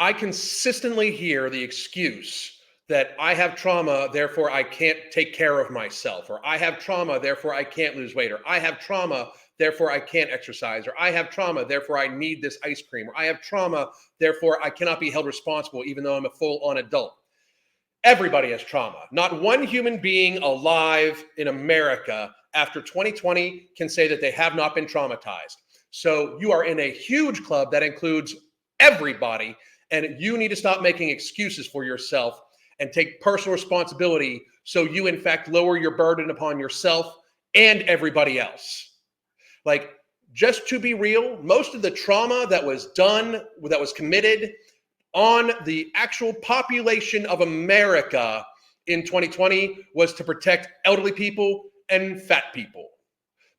I consistently hear the excuse that I have trauma, therefore I can't take care of myself, or I have trauma, therefore I can't lose weight, or I have trauma, therefore I can't exercise, or I have trauma, therefore I need this ice cream, or I have trauma, therefore I cannot be held responsible even though I'm a full-on adult. Everybody has trauma. Not one human being alive in America after 2020 can say that they have not been traumatized. So you are in a huge club that includes everybody, and you need to stop making excuses for yourself and take personal responsibility so you, in fact, lower your burden upon yourself and everybody else. Like, just to be real, most of the trauma that was done, that was committed on the actual population of America in 2020 was to protect elderly people and fat people,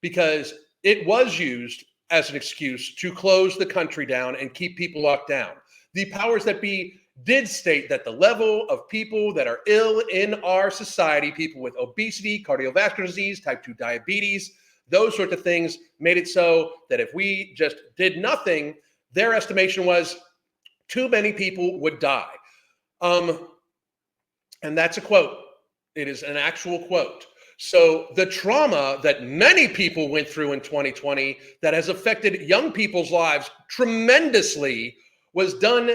because it was used as an excuse to close the country down and keep people locked down. The powers that be did state that the level of people that are ill in our society, people with obesity, cardiovascular disease, type 2 diabetes, those sorts of things, made it so that if we just did nothing, their estimation was too many people would die. And that's a quote. It is an actual quote. So the trauma that many people went through in 2020 that has affected young people's lives tremendously was done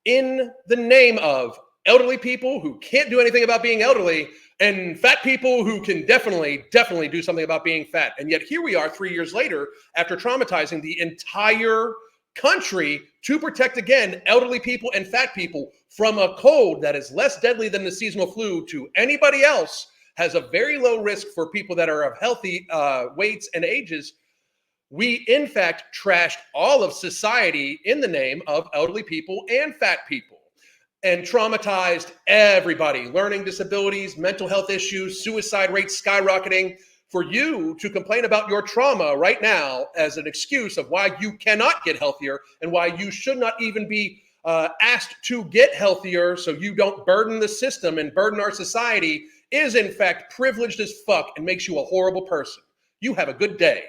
in the name of elderly people who can't do anything about being elderly and fat people who can definitely do something about being fat. And yet here we are 3 years later after traumatizing the entire country to protect, again, elderly people and fat people from a cold that is less deadly than the seasonal flu to anybody else, has a very low risk for people that are of healthy weights and ages. We, in fact, trashed all of society in the name of elderly people and fat people and traumatized everybody. Learning disabilities, mental health issues, suicide rates skyrocketing. For you to complain about your trauma right now as an excuse of why you cannot get healthier and why you should not even be asked to get healthier so you don't burden the system and burden our society is, in fact, privileged as fuck and makes you a horrible person. You have a good day.